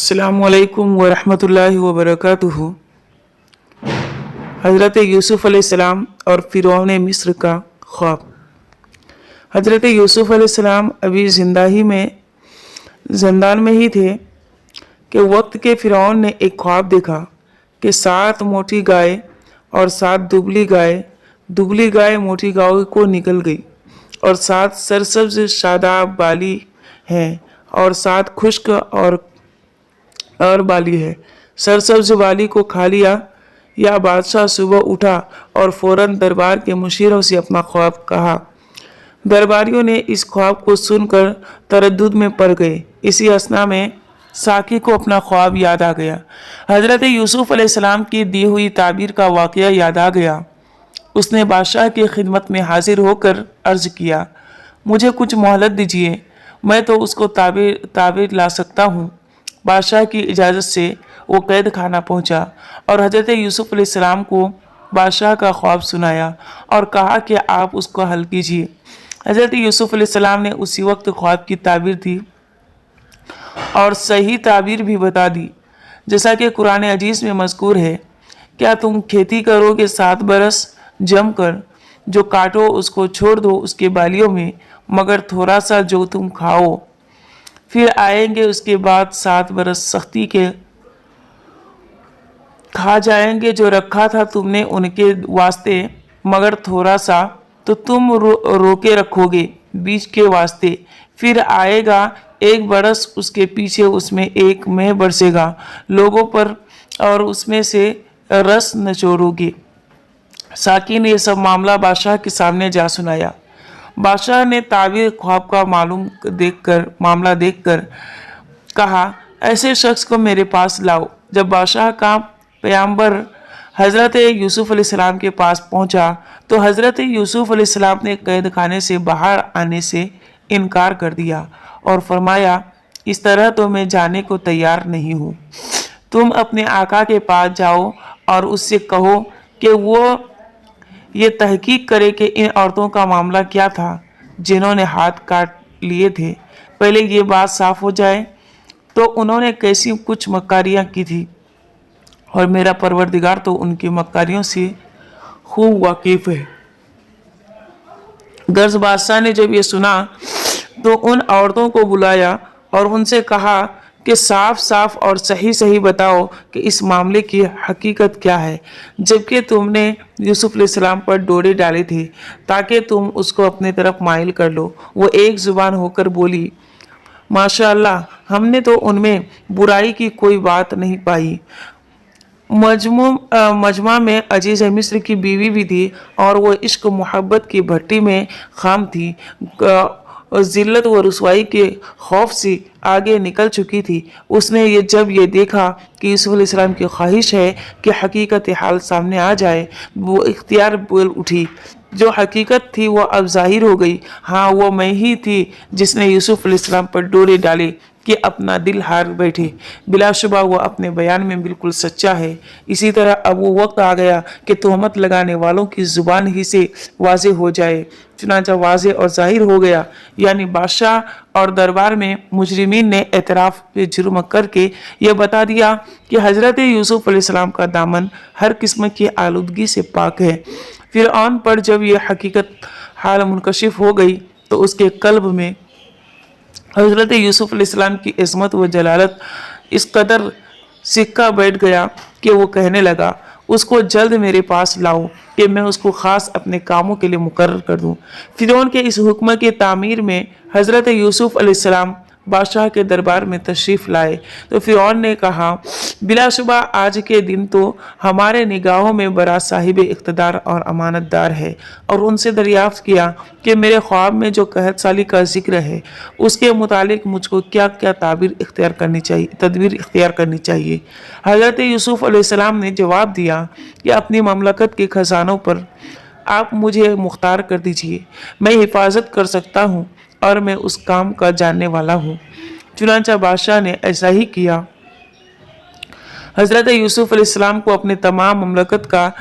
अस्सलामु अलैकुम वरहमतुल्लाहि वबरकातुहू। हज़रत यूसुफ़ अलैहिस्सलाम और फ़िरौन मिस्र का ख्वाब। हज़रत यूसुफ़ अलैहिस्सलाम अभी ज़िंदान में ही थे कि वक्त के फ़िरौन ने एक ख्वाब देखा कि 7 मोटी गाय और 7 दुबली गाय मोटी गाय को निकल गई और 7 सरसब्ज शादाब बाली हैं और 7 खुश्क और बाली है। सरसब्ज बाली को खा लिया। या बादशाह सुबह उठा और फौरन दरबार के मुशीरों से अपना ख्वाब कहा। दरबारियों ने इस ख्वाब को सुनकर तरद्दुद में पड़ गए। इसी असना में साकी को अपना ख्वाब याद आ गया। हज़रत यूसुफ़ अलैहिस्सलाम की दी हुई ताबीर का वाक़या याद आ गया। उसने बादशाह की खिदमत में हाजिर होकर अर्ज़ किया, मुझे कुछ मोहलत दीजिए, मैं तो उसको ताबीर ला सकता हूँ। बादशाह की इजाज़त से वो कैद खाना पहुँचा और हज़रत यूसुफ़ अलैहिस्सलाम को बादशाह का ख्वाब सुनाया और कहा कि आप उसको हल कीजिए। हज़रत यूसुफ़ अलैहिस्सलाम ने उसी वक्त ख्वाब की ताबीर दी और सही ताबीर भी बता दी, जैसा कि कुरान अजीज़ में मज़कूर है, क्या तुम खेती करोगे 7 बरस जम कर, जो काटो उसको छोड़ दो उसके बालियों में, मगर थोड़ा सा जो तुम खाओ। फिर आएंगे उसके बाद 7 बरस सख्ती के खा जाएंगे, जो रखा था तुमने उनके वास्ते, मगर थोड़ा सा तो तुम रोके रखोगे बीज के वास्ते। फिर आएगा 1 बरस, उसके पीछे उसमें 1 मेह बरसेगा लोगों पर और उसमें से रस निचोड़ोगे। साकी ने यह सब मामला बादशाह के सामने जा सुनाया। बादशाह ने ताबीर ख्वाब का मामला देखकर कहा, ऐसे शख्स को मेरे पास लाओ। जब बादशाह का पैगंबर हज़रत यूसुफ़ अलैहिस्सलाम के पास पहुंचा तो हज़रत यूसुफ़ अलैहिस्सलाम ने कैद खाने से बाहर आने से इनकार कर दिया और फरमाया, इस तरह तो मैं जाने को तैयार नहीं हूँ। तुम अपने आका के पास जाओ और उससे कहो कि वो ये तहकीक करे कि इन औरतों का मामला क्या था जिन्होंने हाथ काट लिए थे। पहले ये बात साफ हो जाए तो उन्होंने कैसी कुछ मक्कारियाँ की थी और मेरा परवरदिगार तो उनकी मक्कारियों से खूब वाकिफ़ है। गर्ज बादशाह ने जब ये सुना तो उन औरतों को बुलाया और उनसे कहा कि साफ साफ और सही सही बताओ कि इस मामले की हकीकत क्या है, जबकि तुमने यूसुफ़ अलैहिस्सलाम पर डोरे डाले थे ताकि तुम उसको अपने तरफ माइल कर लो। वो एक ज़ुबान होकर बोली, माशाअल्लाह, हमने तो उनमें बुराई की कोई बात नहीं पाई। मजमा में अजीज़ मिस्र की बीवी भी थी और वो इश्क मोहब्बत की भट्टी में खाम थी और ज़िल्लत व रुसवाई के खौफ से आगे निकल चुकी थी। उसने जब ये देखा कि यूसुफ़ अलैहिस्सलाम की ख्वाहिश है कि हकीकत हाल सामने आ जाए, वो इख्तियार बोल उठी। जो हकीकत थी वो अब ज़ाहिर हो गई। हाँ, वो मैं ही थी जिसने यूसुफ़ अलैहिस्सलाम पर डोरे डाले कि अपना दिल हार बैठे। बिलाशुबा वो अपने बयान में बिल्कुल सच्चा है। इसी तरह अब वो वक्त आ गया कि तोहमत लगाने वालों की ज़ुबान ही से वाज़े हो जाए। चुनांचा वाज़े और ज़ाहिर हो गया, यानी बादशाह और दरबार में मुजरिमीन ने एतराफ़ पे जुर्म करके यह बता दिया कि हज़रत यूसुफ़ अलैहिस्सलाम का दामन हर किस्म की आलूदगी से पाक है। फ़िरऔन पर जब यह हकीकत हाल मुनकशिफ हो गई तो उसके कल्ब में हज़रत यूसुफ़ अलैहिस्सलाम की इस्मत व जलालत इस कदर सिक्का बैठ गया कि वो कहने लगा, उसको जल्द मेरे पास लाओ कि मैं उसको ख़ास अपने कामों के लिए मुकर्रर कर दूँ। फ़िरौन के इस हुक्म की तामीर में हज़रत यूसुफ़ अलैहिस्सलाम बादशाह के दरबार में तशरीफ़ लाए तो फ़िरौन ने कहा, बिलाशुबा आज के दिन तो हमारे निगाहों में बड़ा साहिब इक़्तिदार और अमानतदार है। और उनसे दरियाफ़्त किया कि मेरे ख्वाब में जो कहत साली का जिक्र है उसके मुतालिक मुझको क्या क्या तदबीर इख्तियार करनी चाहिए। हज़रत यूसुफ़ अलैहिस्सलाम ने जवाब दिया कि अपनी ममलकत के ख़जानों पर आप मुझे मुख्तार कर दीजिए, मैं हिफाजत कर सकता हूँ और मैं उस काम का जानने वाला हूँ। चुनांचा बादशाह ने ऐसा ही किया। हज़रत यूसुफ़ अलैहिस्सलाम को अपने तमाम ममलकत का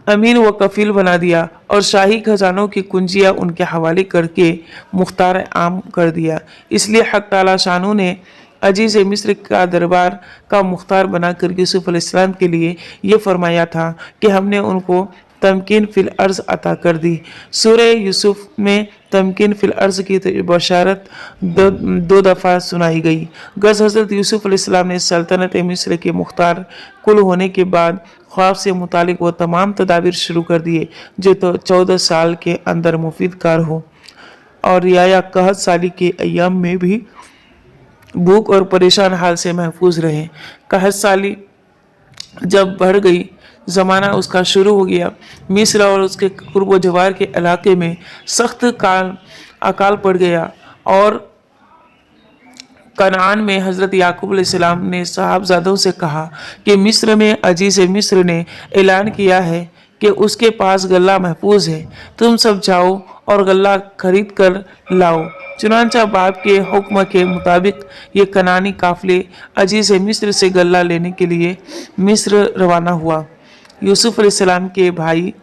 अमीन व कफ़ील बना दिया और शाही खजानों की कुंजियाँ उनके हवाले करके मुख्तार आम कर दिया। इसलिए हक़ ताला शानू ने अजीज़ मिस्र का दरबार का मुख्तार बनाकर यूसुफ अलैहिस्सलाम के लिए ये फरमाया था कि हमने उनको तमकीन फिल अर्ज़ अता कर दी। सूरह यूसुफ में तमकीन फिल अर्ज़ की बशारत दो दफ़ा सुनाई गई। गज़ हज़रत यूसुफ अलैहिस्सलाम ने सल्तनत मिस्र के मुख्तार कुल होने के बाद ख्वाब से मुतालिक वो तमाम तदाबीर शुरू कर दिए जो तो 14 साल के अंदर मुफीद कार हो और रियाया कहत साली के अय्याम में भी भूख और परेशान हाल से महफूज रहे। कहत साली जब बढ़ गई, ज़माना उसका शुरू हो गया, मिस्र और उसके कुर्ब जवार के इलाके में सख्त अकाल पड़ गया और कनान में हज़रत याकूब अलैहिस्सलाम ने साहबजादों से कहा कि मिस्र में अजीज़ मिस्र ने ऐलान किया है कि उसके पास गल्ला महफूज है, तुम सब जाओ और गल्ला खरीद कर लाओ। चुनांचा बाप के हुक्म के मुताबिक ये कनानी काफिले अजीज़ मिस्र से गल्ला लेने के लिए मिस्र रवाना हुआ। यूसुफ अलैहिस्सलाम के भाई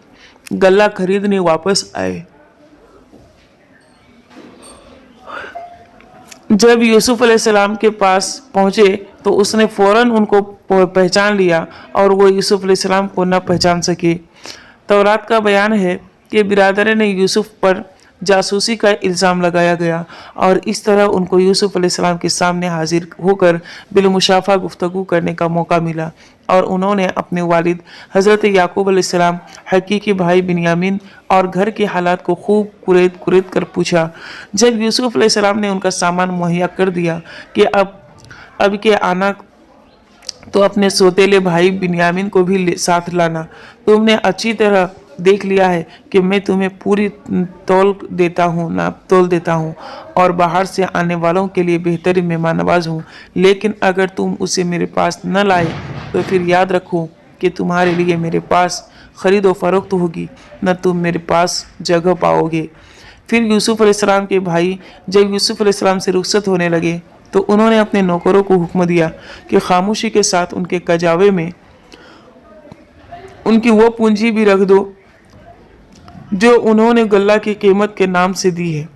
गल्ला खरीदने वापस आए। जब यूसुफ अलैहिस्सलाम के पास पहुंचे तो उसने फौरन उनको पहचान लिया और वो यूसुफ अलैहिस्सलाम को न पहचान सके। तौरात का बयान है कि बिरादर ने यूसुफ पर जासूसी का इल्ज़ाम लगाया गया और इस तरह उनको यूसुफ अलैहिस्सलाम के सामने हाजिर होकर बिलमुशाफा गुफ्तगू करने का मौका मिला और उन्होंने अपने वालिद हज़रत याकूब अलैहिस्सलाम, हकीकी भाई बिन्यामीन और घर के हालात को खूब कुरेद कर पूछा। जब यूसुफ अलैहिस्सलाम ने उनका सामान मुहैया कर दिया कि अब के आना तो अपने सौतेले भाई बिन्यामीन को भी साथ लाना, तुमने अच्छी तरह देख लिया है कि मैं तुम्हें पूरी तौल देता हूँ और बाहर से आने वालों के लिए बेहतरीन मेहमान नवाज हूँ, लेकिन अगर तुम उसे मेरे पास न लाए तो फिर याद रखो कि तुम्हारे लिए मेरे पास खरीद व फरोख्त होगी, न तुम मेरे पास जगह पाओगे। फिर यूसुफ अलैहिस्सलाम के भाई जब यूसुफ अलैहिस्सलाम से रुखसत होने लगे तो उन्होंने अपने नौकरों को हुक्म दिया कि खामोशी के साथ उनके कजावे में उनकी वो पूंजी भी रख दो जो उन्होंने गल्ला की कीमत के नाम से दी है,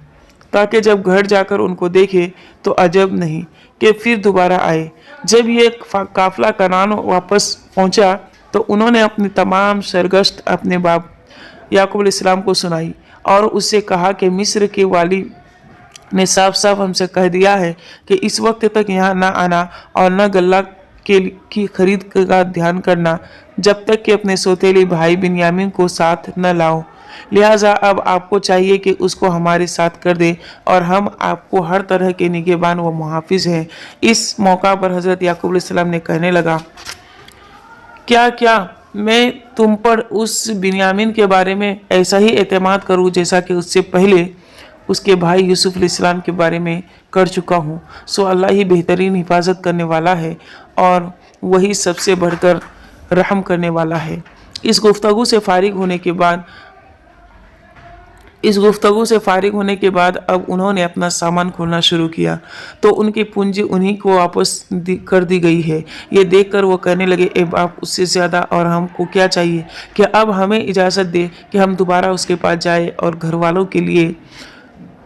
ताकि जब घर जाकर उनको देखे तो अजब नहीं कि फिर दोबारा आए। जब ये काफिला कनान वापस पहुंचा तो उन्होंने अपनी तमाम सरगश्त अपने बाप याकूब अलैहिस्सलाम को सुनाई और उससे कहा कि मिस्र के वाली ने साफ साफ हमसे कह दिया है कि इस वक्त तक यहाँ ना आना और न गल्ला की खरीद का ध्यान करना जब तक कि अपने सौतेले भाई बिन्यामीन को साथ न लाओ। लिहाजा अब आपको चाहिए कि उसको हमारे साथ कर दे और हम आपको हर तरह के निगहबान व मुहाफिज हैं। इस मौका पर हज़रत याकूब अलैहिस्सलाम ने कहने लगा, क्या मैं तुम पर उस बिन्यामीन के बारे में ऐसा ही एतमाद करूं जैसा कि उससे पहले उसके भाई यूसुफ अलैहिस्सलाम के बारे में कर चुका हूँ। सो अल्लाह ही बेहतरीन हिफाजत करने वाला है और वही सबसे बढ़कर रहम करने वाला है। इस गुफ्तगू से फारिग होने के बाद अब उन्होंने अपना सामान खोलना शुरू किया तो उनकी पूंजी उन्हीं को वापस कर दी गई है। ये देखकर वो कहने लगे, ए बाप, उससे ज़्यादा और हमको क्या चाहिए कि अब हमें इजाज़त दे कि हम दोबारा उसके पास जाए और घर वालों के लिए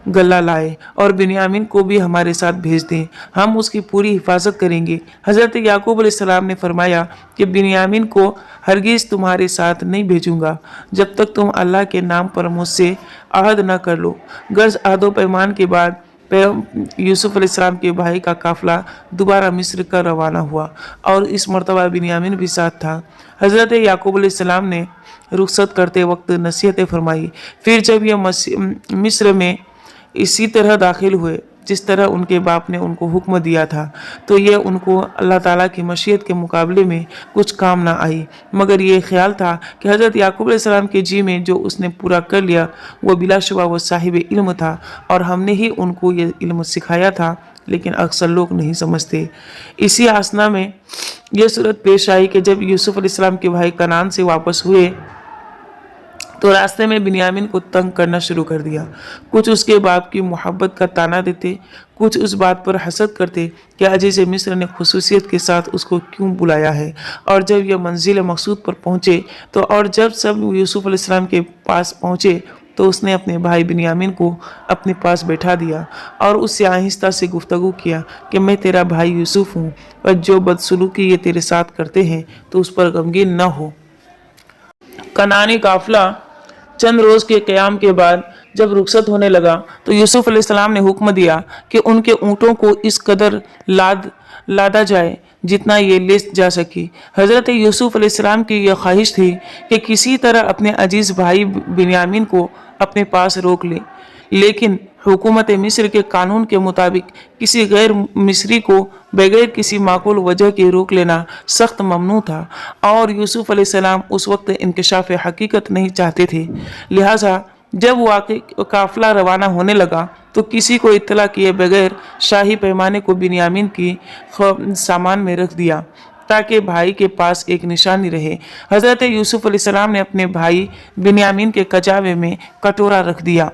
गल्ला लाए और बिन्यामीन को भी हमारे साथ भेज दें, हम उसकी पूरी हिफाजत करेंगे। हज़रत याकूब अलैहिस्सलाम ने फरमाया कि बिन्यामीन को हरगिज़ तुम्हारे साथ नहीं भेजूंगा जब तक तुम अल्लाह के नाम पर मुझसे अहद न कर लो। गर्ज आदो पैमान के बाद यूसुफ अलैहिस्सलाम के भाई का काफिला दोबारा मिस्र का रवाना हुआ और इस मरतबा बिन्यामीन भी साथ था। हज़रत याकूब अलैहिस्सलाम ने रुखसत करते वक्त नसीहतें फरमाई। फिर जब यह मिस्र में इसी तरह दाखिल हुए जिस तरह उनके बाप ने उनको हुक्म दिया था, तो ये उनको अल्लाह ताला की मशीयत के मुकाबले में कुछ काम ना आई, मगर ये ख्याल था कि हज़रत याकूब अलैहिस्सलाम के जी में जो उसने पूरा कर लिया वो बिलाशुबा वो साहिब इल्म था और हमने ही उनको ये इल्म सिखाया था, लेकिन अक्सर लोग नहीं समझते। इसी आसना में यह सूरत पेश आई कि जब यूसुफ अलैहिस्सलाम के भाई कनान से वापस हुए तो रास्ते में बिन्यामीन को तंग करना शुरू कर दिया। कुछ उसके बाप की मोहब्बत का ताना देते, कुछ उस बात पर हसद करते कि अजीज़ मिस्र ने खुसूसियत के साथ उसको क्यों बुलाया है। और जब यह मंजिल मकसूद पर पहुँचे तो और जब सब यूसुफ अलैहिस्सलाम के पास पहुँचे तो उसने अपने भाई बिन्यामीन को अपने पास बैठा दिया और उससे आहिस्ता से गुफ्तगू किया कि मैं तेरा भाई यूसुफ हूँ और जो बदसलूकी ये तेरे साथ करते हैं तो उस पर गमगीन न हो। कनानी काफिला चंद रोज के क़याम के बाद जब रुखसत होने लगा तो यूसुफ अलैहिस्सलाम ने हुक्म दिया कि उनके ऊँटों को इस कदर लादा जाए जितना ये ले जा सकी। हज़रत यूसुफ अलैहिस्सलाम की यह ख्वाहिश थी कि किसी तरह अपने अजीज़ भाई बिन्यामीन को अपने पास रोक ले, लेकिन हुकूमत मिस्र के कानून के मुताबिक किसी गैर मिस्री को बगैर किसी माकूल वजह के रोक लेना सख्त ममनू था और यूसुफ अलैहिस्सलाम उस वक्त इंकशाफ हकीकत नहीं चाहते थे। लिहाजा जब काफिला रवाना होने लगा तो किसी को इत्तला किए बगैर शाही पैमाने को बिन्यामीन की सामान में रख दिया ताकि भाई के पास एक निशानी रहे। हज़रत यूसुफ अलैहिस्सलाम ने अपने भाई बिन्यामीन के कजावे में कटोरा रख दिया।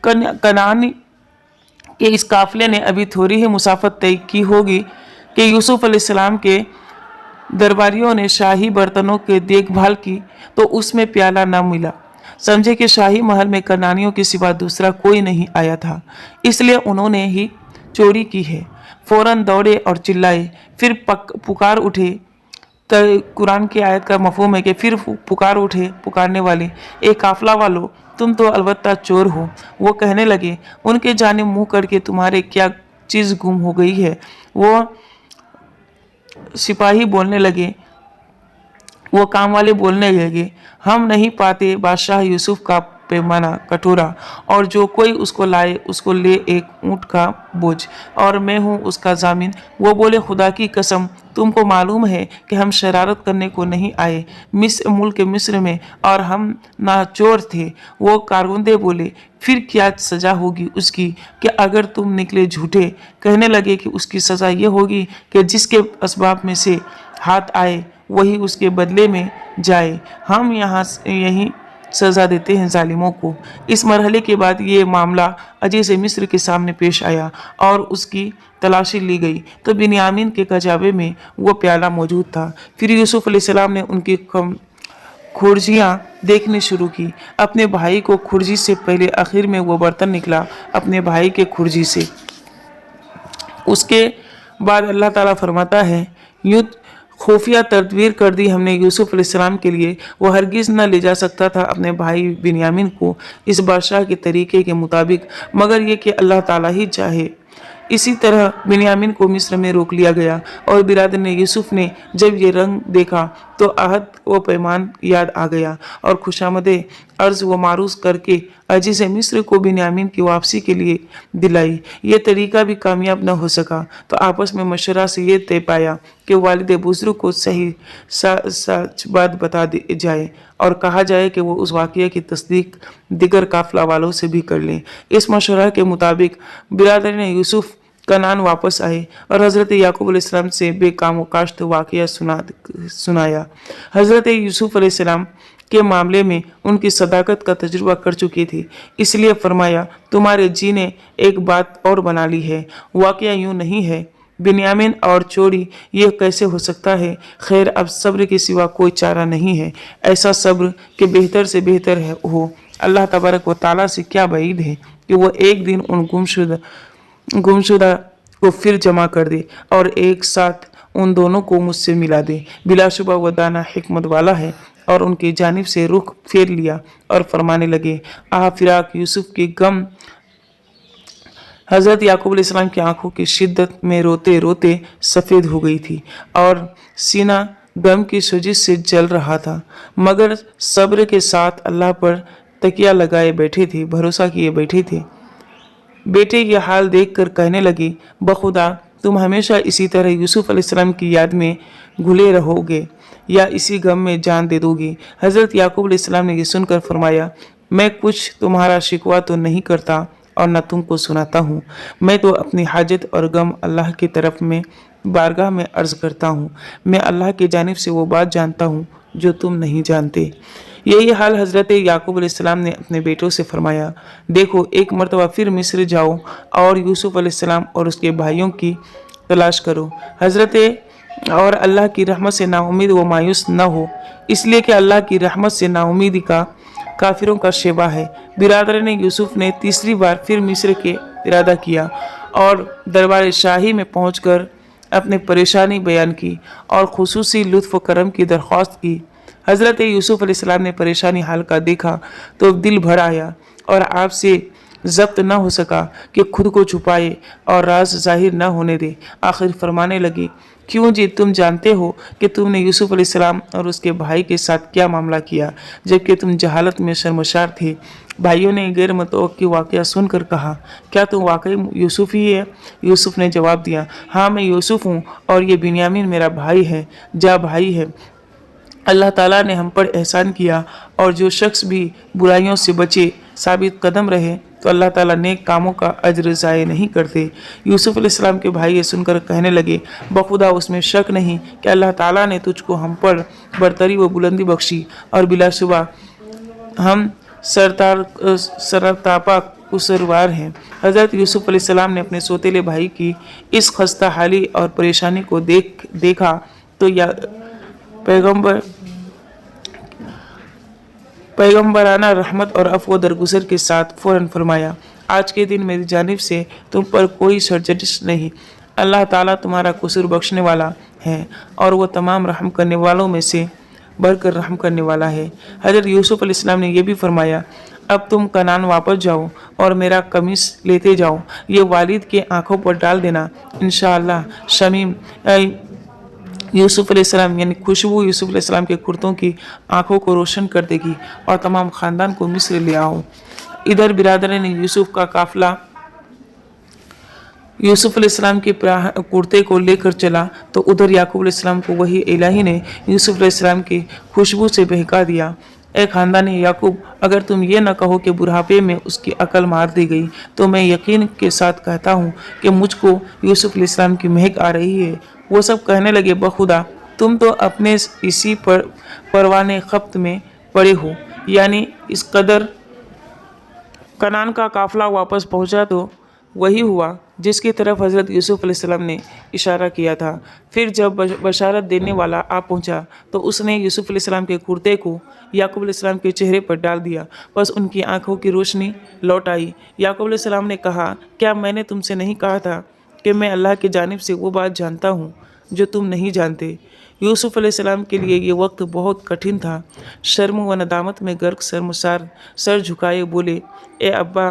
कनानी के इस काफिले ने अभी थोड़ी ही मुसाफत तय की होगी कि यूसुफ अलैहिस्सलाम के दरबारियों ने शाही बर्तनों की देखभाल की तो उसमें प्याला न मिला। समझे कि शाही महल में कनानियों के सिवा दूसरा कोई नहीं आया था, इसलिए उन्होंने ही चोरी की है। फौरन दौड़े और चिल्लाए, फिर पुकार उठे। कुरान की आयत का मफहूम है कि फिर पुकार उठे पुकारने वाले, ए काफिला वालों, तुम तो अलबत्ता चोर हो। वो कहने लगे, उनके जानिब मुंह करके तुम्हारे क्या चीज़ गुम हो गई है। वो सिपाही बोलने लगे, वो काम वाले बोलने लगे, हम नहीं पाते बादशाह यूसुफ का पैमाना कटोरा, और जो कोई उसको लाए उसको ले एक ऊँट का बोझ, और मैं हूँ उसका जामिन। वो बोले, खुदा की कसम, तुमको मालूम है कि हम शरारत करने को नहीं आए मुल्क मिस्र में, और हम ना चोर थे। वो कारगुंदे बोले, फिर क्या सज़ा होगी उसकी कि अगर तुम निकले झूठे। कहने लगे कि उसकी सज़ा ये होगी कि जिसके असबाब में से हाथ आए वही उसके बदले में जाए। हम यही सज़ा देते हैं जालिमों को। इस मरहले के बाद ये मामला अजीज़ मिस्र के सामने पेश आया और उसकी तलाशी ली गई तो बिन्यामीन के कजावे में वो प्याला मौजूद था। फिर यूसुफ अलैहिस्सलाम ने उनकी खुर्जियाँ देखनी शुरू की। अपने भाई को खुर्जी से पहले आखिर में वो बर्तन निकला अपने भाई के खुर्जी से। उसके बाद अल्लाह ताला फरमाता है, यूँ खुफिया तदबीर कर दी हमने यूसुफ अलैहिस्सलाम के लिए, वो हरगिज़ न ले जा सकता था अपने भाई बिन्यामीन को इस बादशाह के तरीके के मुताबिक, मगर ये कि अल्लाह ताला ही चाहे। इसी तरह बिन्यामीन को मिस्र में रोक लिया गया और बिरादर ने यूसुफ ने जब ये रंग देखा तो अहद व पैमान याद आ गया और खुशामदे अर्ज़ व मारूस करके अजीज़ मिस्र को बिन्यामीन की वापसी के लिए दिलाई। ये तरीका भी कामयाब न हो सका तो आपस में मशवरा से ये तय पाया कि वालिद बुज़ुर्ग को सही सच बात बता दी जाए और कहा जाए कि वो उस वाक़ये की तस्दीक दिगर काफिला वालों से भी कर लें। इस मशवरा के मुताबिक बिरादर ने यूसुफ कनान वापस आए और हज़रत याकूब अलैहिस्सलाम से बेकाम व काश्त वाक़या सुनाया। हज़रत यूसुफ अलैहिस्सलाम के मामले में उनकी सदाकत का तजुर्बा कर चुकी थी, इसलिए फरमाया, तुम्हारे जी ने एक बात और बना ली है। वाक़या यूँ नहीं है, बिन्यामीन और चोरी ये कैसे हो सकता है। खैर, अब सब्र के सिवा कोई चारा नहीं है। ऐसा सब्र कि बेहतर से बेहतर हो। अल्लाह तबारक व तआला से क्या बईद है कि वो एक दिन उन गुमशुदा को फिर जमा कर दे और एक साथ उन दोनों को मुझसे मिला दे। बिलाशुबा वो दाना हिकमत वाला है। और उनकी जानिब से रुख फेर लिया और फरमाने लगे, फिराक यूसुफ की गम। हज़रत याकूब अलैहिस्सलाम की आंखों की शिद्दत में रोते रोते सफ़ेद हो गई थी और सीना गम की सोजिश से जल रहा था, मगर सब्र के साथ अल्लाह पर तकिया लगाए बैठे थे, भरोसा किए बैठे थे। बेटे ये हाल देखकर कहने लगी, बखुदा तुम हमेशा इसी तरह यूसुफ अलैहिस्सलाम की याद में घुले रहोगे या इसी गम में जान दे दोगे। हज़रत याकूब अलैहिस्सलाम ने ये सुनकर फरमाया, मैं कुछ तुम्हारा शिकवा तो नहीं करता और न तुमको सुनाता हूँ। मैं तो अपनी हाजत और गम अल्लाह की तरफ में बारगाह में अर्ज़ करता हूँ। मैं अल्लाह की जानिब से वो बात जानता हूँ जो तुम नहीं जानते। यही हाल हज़रत याकूब अलैहिस्सलाम ने अपने बेटों से फरमाया, देखो एक मरतबा फिर मिस्र जाओ और यूसुफ अलैहिस्सलाम और उसके भाइयों की तलाश करो। और अल्लाह की रहमत से नाउम्मीद व मायूस न हो, इसलिए कि अल्लाह की रहमत से नाउम्मीदी का काफिरों का शेवा है। बिरादरान यूसुफ ने तीसरी बार फिर मिस्र के इरादा किया और दरबार शाही में पहुंचकर अपनी परेशानी बयान की और खुसूसी लुत्फ़ करम की दरख्वास्त की। हज़रत यूसुफ़ अलैहिस्सलाम ने परेशानी हाल का देखा तो दिल भर आया और आपसे ज़ब्त न हो सका कि खुद को छुपाए और राज ज़ाहिर न होने दे। आखिर फरमाने लगे, क्यों जी, तुम जानते हो कि तुमने यूसुफ अलैहिस्सलाम और उसके भाई के साथ क्या मामला किया, जबकि तुम जहालत में शर्मशार थे। भाइयों ने गैर मुतवक्की वाक़या सुनकर कहा, क्या तुम वाकई यूसुफ ही है? यूसुफ ने जवाब दिया, हाँ मैं यूसुफ हूँ और ये बिन्यामीन मेरा भाई है, भाई है। अल्लाह ताला ने हम पर एहसान किया और जो शख्स भी बुराइयों से बचे, साबित कदम रहे, तो अल्लाह ताला नेक कामों का अज्र ज़ाय नहीं करते। यूसुफ अलैहिस्सलाम के भाई ये सुनकर कहने लगे, बखुदा उसमें शक नहीं कि अल्लाह ताला ने तुझको हम पर बरतरी व बुलंदी बख्शी और बिलाशुबा हम सरतापा कुसरवार हैं। हज़रत यूसुफ अलैहिस्सलाम ने अपने सोतेले भाई की इस खस्ता हाली और परेशानी को देखा तो या पैगम्बराना रहमत और अफ़्व दरगुजर के साथ फ़ौरन फरमाया, आज के दिन मेरी जानिब से तुम पर कोई सरजश नहीं। अल्लाह ताला तुम्हारा कुसूर बख्शने वाला है और वह तमाम रहम करने वालों में से बढ़कर रहम करने वाला है। हज़रत यूसुफ अलैहिस्सलाम ने यह भी फरमाया, अब तुम कनान वापस जाओ और मेरा कमीस लेते जाओ, ये वालिद के आँखों पर डाल देना, इंशाअल्लाह शमीम यूसुफ अलैहिस्सलाम यानी खुशबू यूसुफ अलैहिस्सलाम के कुर्तों की आंखों को रोशन कर देगी और तमाम ख़ानदान को मिस्र ले आओ। इधर बिरादरान यूसुफ का काफिला यूसुफ अलैहिस्सलाम के कुर्ते को लेकर चला तो उधर याकूब अलैहिस्सलाम को वही इलाही ने यूसुफ अलैहिस्सलाम की खुशबू से बहका दिया। ए ख़ानदान याकूब, अगर तुम ये न कहो कि बुढ़ापे में उसकी अकल मार दी गई, तो मैं यकीन के साथ कहता हूँ कि मुझको यूसुफ अलैहिस्सलाम की महक आ रही है। वो सब कहने लगे, बखुदा तुम तो अपने इसी परवाने खप्त में पड़े हो, यानी इस कदर कनान का काफिला वापस पहुंचा तो वही हुआ जिसकी तरफ हज़रत यूसुफ अलैहिस्सलाम ने इशारा किया था। फिर जब बशारत देने वाला आ पहुंचा तो उसने यूसुफ अलैहिस्सलाम के कुर्ते को याकूब अलैहिस्सलाम के चेहरे पर डाल दिया, बस उनकी आंखों की रोशनी लौट आई। याकूब अलैहिस्सलाम ने कहा, क्या मैंने तुमसे नहीं कहा था कि मैं अल्लाह की जानिब से वो बात जानता हूँ जो तुम नहीं जानते। यूसुफ अलैहिस्सलाम के लिए ये वक्त बहुत कठिन था। शर्म व नदामत में गर्क शर्मसार सर झुकाए बोले, ए अब्बा,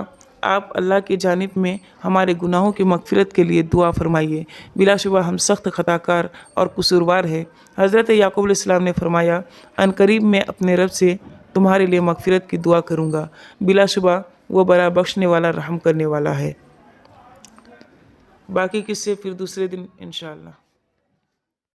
आप अल्लाह की जानिब में हमारे गुनाहों की मगफिरत के लिए दुआ फरमाइए, बिलाशुबा हम सख्त खताकार और कसूरवार हैं। हज़रत याकूब अलैहिस्सलाम ने फरमाया, अनकरीब मैं अपने रब से तुम्हारे लिए मगफिरत की दुआ करूँगा, बिलाशुबा वो बड़ा बख्शने वाला रहम करने वाला है। बाकी किस्से फिर दूसरे दिन इंशाअल्लाह।